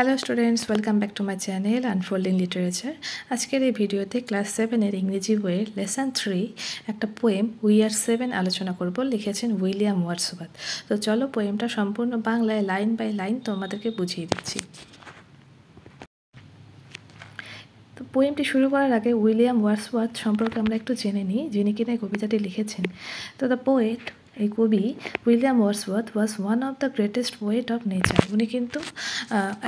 Hello students, welcome back to my channel unfolding literature. আজকের এই ভিডিওতে ক্লাস 7-এর ইংরেজি বইয়ের লেসন 3 একটা পোয়েম উই আর 7 আলোচনা করব। লিখেছেন উইলিয়াম ওয়ার্ডসওয়ার্থ। তো চলো পোয়েমটা সম্পূর্ণ বাংলায় লাইন বাই লাইন তোমাদেরকে বুঝিয়ে দিচ্ছি। তো পোয়েমটি শুরু করার আগে উইলিয়াম ওয়ার্ডসওয়ার্থ সম্পর্কে আমরা একটু জেনে নিই, যিনি কিনা এই কবিতাটি লিখেছেন। তো দ্য পোয়েট, এই কবি William Wordsworth was one of the greatest poet of nature. উনি কিন্তু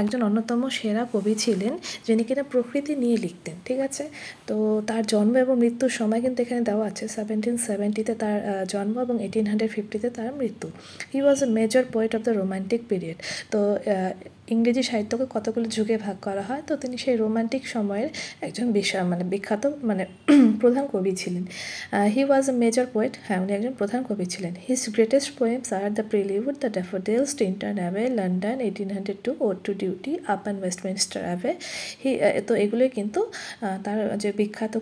একজন অন্যতম সেরা কবি ছিলেন, যিনি কিনা প্রকৃতি নিয়ে লিখতেন। ঠিক আছে, তো তার জন্ম এবং মৃত্যুর সময় কিন্তু এখানে দেওয়া আছে। 1770-তে তার জন্ম এবং 1850-তে তার মৃত্যু। He was a major poet of the romantic period. তো ইংরেজি সাহিত্যকে কতগুলো যুগে ভাগ করা হয়, তো তিনি সেই রোম্যান্টিক সময়ের একজন বিখ্যাত প্রধান কবি ছিলেন। হি ওয়াজ এ মেজর পোয়েট, হ্যাঁ উনি একজন প্রধান কবি ছিলেন। His greatest poems are the prelude, the daffodils, Tintern Abbey, London 1802, ode to duty, up and Westminster Abbey. তো এগুলোই কিন্তু তার যে বিখ্যাত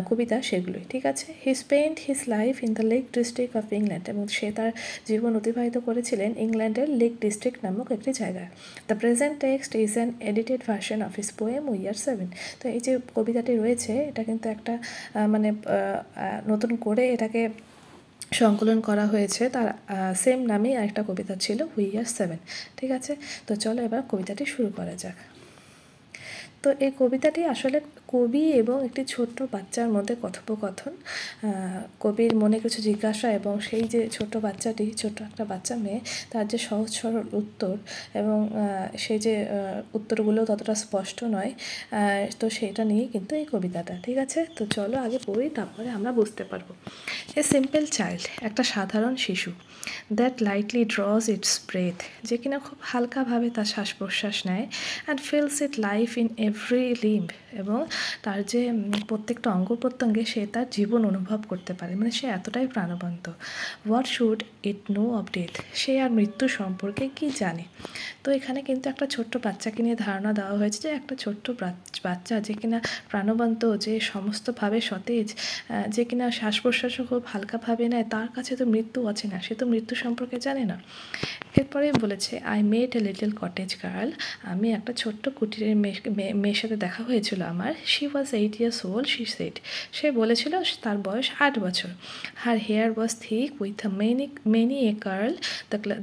কবিতা সেগুলোই। ঠিক আছে, he spent his life in the lake district of England, এবং সে তার জীবন অতিবাহিত করেছিলেন ইংল্যান্ডের লেক ডিস্ট্রিক্ট নামক একটি জায়গায়। The present text is an edited version of his poem we are 7। তো এই যে কবিতাটি রয়েছে, এটা কিন্তু একটা নতুন করে এটাকে সংকলন করা হয়েছে। তার সেম নামেই আরেকটা কবিতা ছিল উই আর 7। ঠিক আছে, তো চলো এবার কবিতাটি শুরু করা যাক। তো এই কবিতাটি আসলে কবি এবং একটি ছোট্ট বাচ্চার মধ্যে কথোপকথন। কবির মনে কিছু জিজ্ঞাসা এবং সেই যে ছোট্ট একটা বাচ্চা মেয়ে, তার যে সহজ সরল উত্তর, এবং সেই যে উত্তরগুলো ততটা স্পষ্ট নয়, তো সেটা নিয়েই কিন্তু এই কবিতাটা। ঠিক আছে, তো চলো আগে পড়ি, তারপরে আমরা বুঝতে পারবো। এ সিম্পল চাইল্ড, একটা সাধারণ শিশু, that lightly draws its breath, যে কিনা খুব হালকাভাবে তার শ্বাস প্রশ্বাস নেয়, and feels it life in every limb, এবং তার যে প্রত্যেকটা অঙ্গ প্রত্যঙ্গে সে তার জীবন অনুভব করতে পারে, মানে সে এতটাই প্রাণবন্ত। What should it know of death, সে আর মৃত্যু সম্পর্কে কি জানে। তো এখানে কিন্তু একটা ছোট্ট বাচ্চাকে নিয়ে ধারণা দেওয়া হয়েছে, যে একটা ছোট্ট বাচ্চা যে কিনা প্রাণবন্ত, যে সমস্তভাবে সতেজ, যে কিনা শ্বাস প্রশ্বাসও খুব হালকাভাবে নেয়, তার কাছে তো মৃত্যু আছে না, সে তো মৃত্যু সম্পর্কে জানে না। এরপরে বলেছে, I met a little cottage girl, আমি একটা ছোট্ট কুটিরের মেয়ের সাথে দেখা হয়েছিল আমার। She was 8 years old, she said, সে বলেছিল তার বয়স 8 বছর। Her hair was thick with many a curl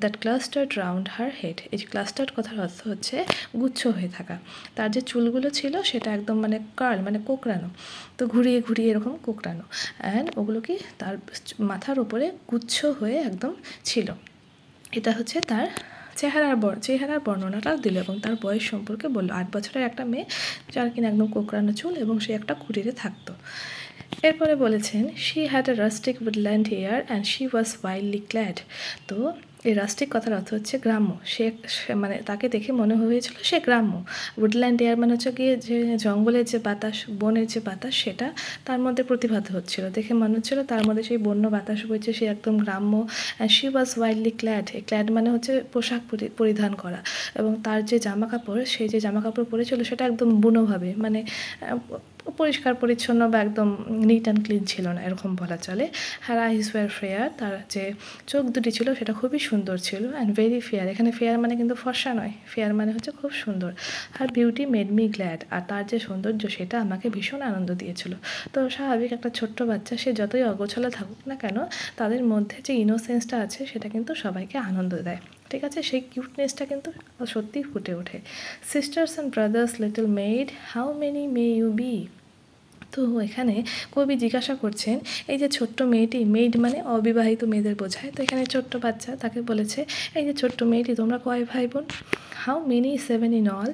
that clustered round her head. এই যে ক্লাস্টার্ড কথার অর্থ হচ্ছে গুচ্ছ হয়ে থাকা। তার যে চুলগুলো ছিল সেটা একদম কার্ল, কোঁকড়ানো, তো ঘুরিয়ে ঘুরিয়ে এরকম কোঁকড়ানো, অ্যান্ড ওগুলো কি তার মাথার উপরে গুচ্ছ হয়ে একদম ছিল। এটা হচ্ছে তার চেহারার বর্ণনাটাও দিল, এবং তার বয়স সম্পর্কে বললো। 8 বছরের একটা মেয়ে, যার কিনা একদম কোঁকড়ানো চুল, এবং সে একটা কুটিরে থাকতো। এরপরে বলেছেন, she had a rustic woodland hair and she was wildly clad. তো এই রাস্টিক কথার অর্থ হচ্ছে গ্রাম্য। সে তাকে দেখে মনে হয়েছিল সে গ্রাম্য। উডল্যান্ড এয়ার হচ্ছে গিয়ে যে জঙ্গলের যে বাতাস, বনের যে বাতাস, সেটা তার মধ্যে প্রতিভাত হচ্ছিল, দেখে মনে হচ্ছিল তার মধ্যে সেই বন্য বাতাস বইছে, সে একদম গ্রাম্য। And she was wildly clad, এই ক্ল্যাড হচ্ছে পোশাক পরিধান করা, এবং তার যে জামা কাপড়, সেই যে জামা কাপড় পরেছিল সেটা একদম বুনোভাবে, পরিষ্কার পরিচ্ছন্ন বা একদম নিট অ্যান্ড ক্লিন ছিল না, এরকম বলা চলে। হ্যার আইস ওয়ার ফেয়ার, তার যে চোখ দুটি ছিল সেটা খুবই সুন্দর ছিল। অ্যান্ড ভেরি ফেয়ার, এখানে ফেয়ার কিন্তু ফর্সা নয়, ফেয়ার হচ্ছে খুব সুন্দর। Her beauty made me glad, আর তার যে সৌন্দর্য সেটা আমাকে ভীষণ আনন্দ দিয়েছিল। তো স্বাভাবিক, একটা ছোট্ট বাচ্চা, সে যতই অগোছালো থাকুক না কেন, তাদের মধ্যে যে ইনোসেন্সটা আছে সেটা কিন্তু সবাইকে আনন্দ দেয়। ঠিক আছে, সেই কিউটনেসটা কিন্তু সত্যিই ফুটে ওঠে। Sisters and brothers little maid, how many may you be. তো এখানে কবি জিজ্ঞাসা করছেন, এই যে ছোট্ট মেয়েটি, মেইড অবিবাহিত মেয়েদের বোঝায়, তো এখানে ছোট্ট বাচ্চা তাকে বলেছে, এই যে ছোট্ট মেয়েটি, তোমরা কয় ভাই বোন। How many, 7 in all,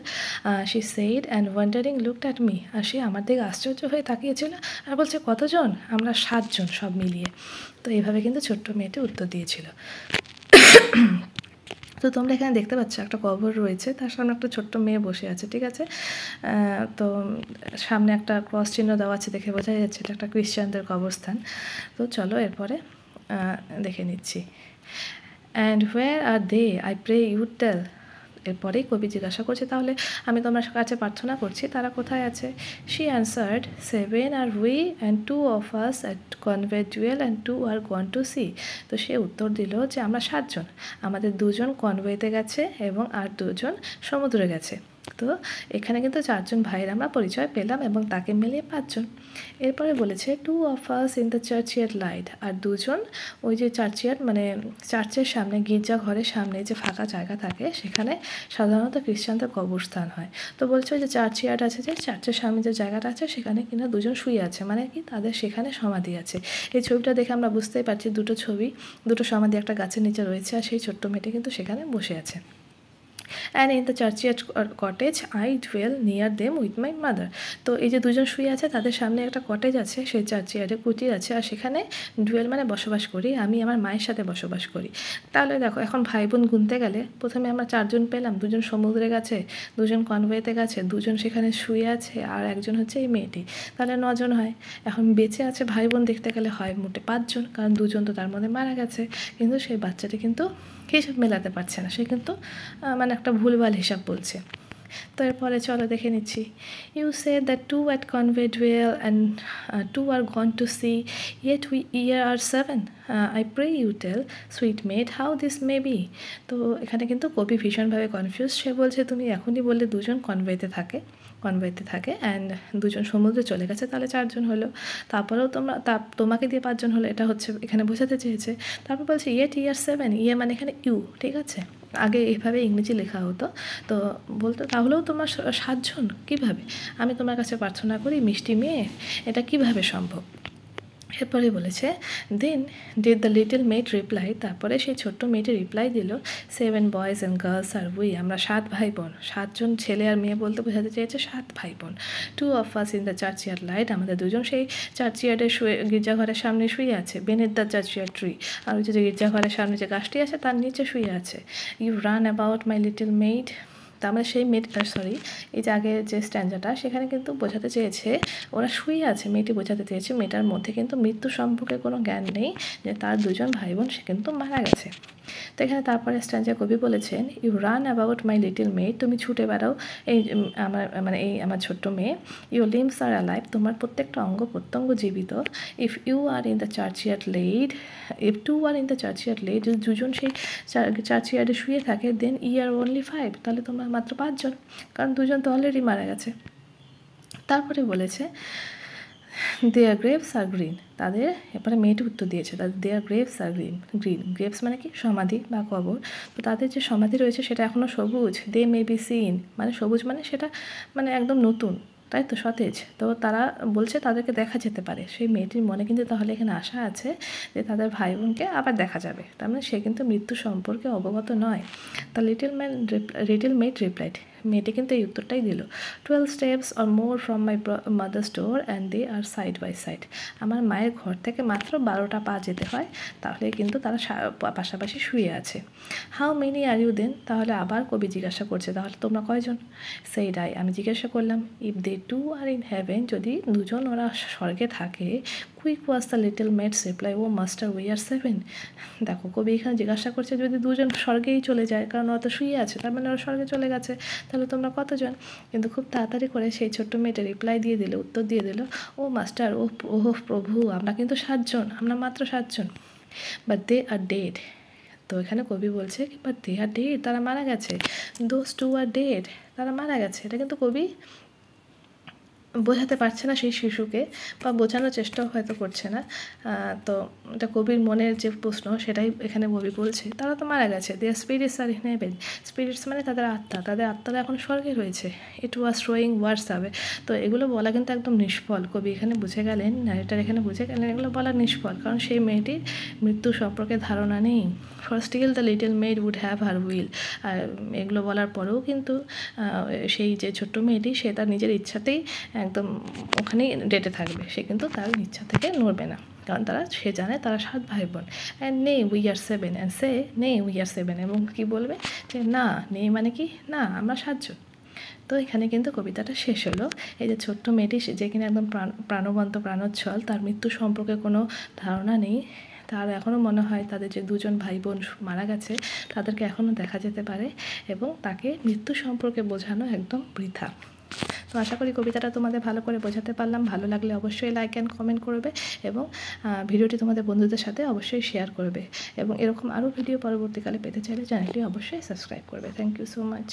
she said and wondering looked at me, আর সে আমার দিকে আশ্চর্য হয়ে তাকিয়েছিল, আর বলছে কতজন, আমরা 7 জন সব মিলিয়ে। তো এইভাবে কিন্তু ছোট্ট মেয়েটি উত্তর দিয়েছিল। তো তোমরা এখানে দেখতে পাচ্ছ একটা কবর রয়েছে, তার সামনে একটা ছোট্ট মেয়ে বসে আছে। ঠিক আছে, তো সামনে একটা ক্রস চিহ্ন দেওয়া আছে, দেখে বোঝা যাচ্ছে এটা একটা খ্রিস্টানদের কবরস্থান। তো চলো এরপরে দেখে নিচ্ছি। And where are they, I pray you tell, এরপরেই কবি জিজ্ঞাসা করছে, তাহলে আমি তোমার কাছে প্রার্থনা করছি, তারা কোথায় আছে? She answered, 7 are we and 2 of us at Conway dwell and 2 are gone to sea. তো সে উত্তর দিল যে আমরা 7 জন, আমাদের 2 জন কনভেতে গেছে এবং আর 2 জন সমুদ্রে গেছে। তো এখানে কিন্তু 4 জন ভাইয়ের আমরা পরিচয় পেলাম এবং তাকে মিলিয়ে 5 জন। এরপরে বলেছে 2 of us in the churchyard light, আর 2 জন ওই যে চার্চিয়ার্ড মানে চার্চের সামনে, গির্জা ঘরের সামনে যে ফাঁকা জায়গা থাকে সেখানে সাধারণত খ্রিস্টানদের কবরস্থান হয়। তো বলছে ওই যে চার্চিয়ার্ড আছে, যে চার্চের সামনে যে জায়গাটা আছে সেখানে কিনা 2 জন শুয়ে আছে, মানে কি তাদের সেখানে সমাধি আছে। এই ছবিটা দেখে আমরা বুঝতেই পারছি দুটো ছবি, দুটো সমাধি একটা গাছের নিচে রয়েছে, আর সেই ছোট্ট মেয়েটি কিন্তু সেখানে বসে আছে। And in the churchyard cottage I dwell near them with my mother. তো এই যে 2 জন শুয়ে আছে তাদের সামনে একটা কটেজ আছে, সেই চার্চিয়ার্ডে কুটির আছে, আর সেখানে ডুয়েল মানে বসবাস করি, আমি আমার মায়ের সাথে বসবাস করি। তাহলে দেখো এখন ভাই বোন গুনতে গেলে প্রথমে আমরা 4 জন পেলাম, 2 জন সমুদ্রে গেছে, 2 জন কনভয়েতে গেছে, 2 জন সেখানে শুয়ে আছে, আর একজন হচ্ছে এই মেয়েটি, তাহলে 9 জন হয়। এখন বেঁচে আছে ভাই বোন দেখতে গেলে হয় মোটে 5 জন, কারণ 2 জন তো তার মধ্যে মারা গেছে, কিন্তু সেই বাচ্চাটি কিন্তু হিসাব মেলাতে পারছে না, সে কিন্তু মানে একটা ভুলভাল হিসাব বলছে। তো এরপরে চলো দেখে নিচ্ছি। You say that 2 at Conway dwell and 2 are gone to sea, yet we ye are 7, I pray you tell sweet maid how this may be. তো এখানে কিন্তু কবি ভীষণভাবে কনফিউজ। সে বলছে তুমি এখনই বললে 2 জন কনভেতে থাকে অ্যান্ড 2 জন সমুদ্রে চলে গেছে, তাহলে 4 জন হলো। তারপরেও তোমাকে দিয়ে 5 জন হলো, এটা হচ্ছে এখানে বোঝাতে চেয়েছে। তারপর বলছে ইয়েট ইয়ার 7, ইয়ে মানে এখানে ইউ, ঠিক আছে, আগে এইভাবে ইংরেজি লেখা হতো। তো বলতো তাহলেও তোমার 7 জন কীভাবে? আমি তোমার কাছে প্রার্থনা করি মিষ্টি মেয়ে, এটা কিভাবে সম্ভব? এরপরে বলেছে then did the little maid reply, তারপরে সেই ছোট্ট মেয়েটি রিপ্লাই দিল 7 boys and girls are we, আমরা 7 ভাই বোন, 7 জন ছেলে আর মেয়ে বলতে বোঝাতে চেয়েছে 7 ভাই বোন। 2 of us in the churchyard light, আমাদের 2 জন সেই চার্চিয়ার্ডে শুয়ে, গির্জাঘরের সামনে শুয়ে আছে, বেনেথ দ্য চার্চিয়ার্ড ট্রি, আর ওই যে গির্জাঘরের সামনে যে গাছটি আছে তার নিচে শুয়ে আছে। You run about my little maid, তার মানে সেই এই যে আগের যে স্ট্যান্ডাটা সেখানে কিন্তু বোঝাতে চেয়েছে ওরা শুয়ে আছে, মেয়েটি বোঝাতে চেয়েছে মেয়েটার মধ্যে কিন্তু মৃত্যু সম্পর্কে কোনো জ্ঞান নেই, যে তার 2 জন ভাই বোন সে কিন্তু মারা গেছে। তো এখানে তারপরে স্ট্যান্ডার কবি বলেছেন you run about my little maid, তুমি ছুটে বেড়াও আমার ছোট্ট মেয়ে। ইউর লিমস আর অ্যালাইভ, তোমার প্রত্যেকটা অঙ্গ প্রত্যঙ্গ জীবিত। If you are in the churchyard laid, if 2 are in the churchyard laid, যদি 2 জন সেই চার্চিয়ার্ডে শুয়ে থাকে, দেন আর অনলি 5, তাহলে তোমরা মাত্র 5 জন, কারণ 2 জন তো অলরেডি মারা গেছে। তারপরে বলেছে দেয়ার গ্রেভস আর গ্রিন, তাদের, এরপরে মেয়েটি উত্তর দিয়েছে দেয়ার গ্রেভস আর গ্রিন, গ্রেভস মানে কি সমাধি বা কবর, তো তাদের যে সমাধি রয়েছে সেটা এখনও সবুজ। দে মে বি সিন, মানে সবুজ মানে সেটা মানে একদম নতুন, তাই তো সতেজ, তো তারা বলছে তাদেরকে দেখা যেতে পারে। সেই মেয়েটির মনে কিন্তু তাহলে এখানে আশা আছে যে তাদের ভাই বোনকে আবার দেখা যাবে, তার মানে সে কিন্তু মৃত্যু সম্পর্কে অবগত নয়। তা লিটল মেড রিপ্লাইড, মেয়েটি কিন্তু এই উত্তরটাই দিল 12 steps or more from my mother's door and they are side by side, আমার মায়ের ঘর থেকে মাত্র 12টা পা যেতে হয়, তাহলে কিন্তু তারা পাশাপাশি শুয়ে আছে। How many are you then, তাহলে আবার কবি জিজ্ঞাসা করছে তাহলে তোমরা কয়জন? সেই ডাই, আমি জিজ্ঞাসা করলাম if they 2 are in heaven, যদি 2 জন ওরা স্বর্গে থাকে, quick was the little maid's reply O master we are 7। দেখো কবি এখানে জিজ্ঞাসা করছে যদি 2 জন স্বর্গেই চলে যায়, কারণ ওরা তো শুয়ে আছে, তার মানে ওরা স্বর্গে চলে গেছে, তাহলে তোমরা কতজন? কিন্তু খুব তাড়াতাড়ি করে সেই ছোট্ট মেয়েটা রিপ্লাই দিয়ে দিল, উত্তর দিয়ে দিল ও মাস্টার, ও প্রভু, আমরা কিন্তু 7 জন, আমরা মাত্র 7 জন, বাট দে আর ডেড। তো এখানে কবি বলছে বাট দে আর ডেড, তারা মারা গেছে, দোজ 2 আর ডেড, তারা মারা গেছে। এটা কিন্তু কবি বোঝাতে পারছে না সেই শিশুকে, বা বোঝানোর চেষ্টাও হয়তো করছে না। তো এটা কবির মনের যে প্রশ্ন সেটাই এখানে কবি বলছে, তারা তো মারা গেছে। Their spirits are in heaven, spirits মানে তাদের আত্মারা এখন স্বর্গে রয়েছে। ইট ওয়াজ শোয়িং ওয়ার্ডস হবে, তো এগুলো বলা কিন্তু একদম নিষ্ফল। কবি এখানে বুঝে গেলেন, নারেটার এখানে বুঝে গেলেন এগুলো বলা নিষ্ফল, কারণ সেই মেয়েটির মৃত্যু সম্পর্কে ধারণা নেই। For still the little maid would have her will, আর এগুলো বলার পরেও কিন্তু সেই যে ছোট্ট মেয়েটি সে তার নিজের ইচ্ছাতেই একদম ওখানেই ডেটে থাকবে, সে কিন্তু তার ইচ্ছা থেকে নড়বে না, কারণ সে জানে তারা 7 ভাই বোন। অ্যান্ড নেই উই আর 7, অ্যান্ড সে নেই উই আর 7, এবং কি বলবে যে না, নেই মানে কি না, আমরা 7 জন। তো এখানে কিন্তু কবিতাটা শেষ হলো। এই যে ছোট্ট মেয়েটি যে কিনা একদম প্রাণবন্ত প্রাণোচ্ছল, তার মৃত্যু সম্পর্কে কোনো ধারণা নেই, তার এখনও মনে হয় তাদের যে দুজন ভাই বোন মারা গেছে তাদেরকে এখনও দেখা যেতে পারে এবং তাকে মৃত্যু সম্পর্কে বোঝানো একদম বৃথা। তো আশা করি কবিতাটা তোমাদের ভালো করে বোঝাতে পারলাম। ভালো লাগলে অবশ্যই লাইক অ্যান্ড কমেন্ট করবে এবং ভিডিওটি তোমাদের বন্ধুদের সাথে অবশ্যই শেয়ার করবে এবং এরকম আরও ভিডিও পরবর্তীকালে পেতে চাইলে চ্যানেলটি অবশ্যই সাবস্ক্রাইব করবে। Thank you so much.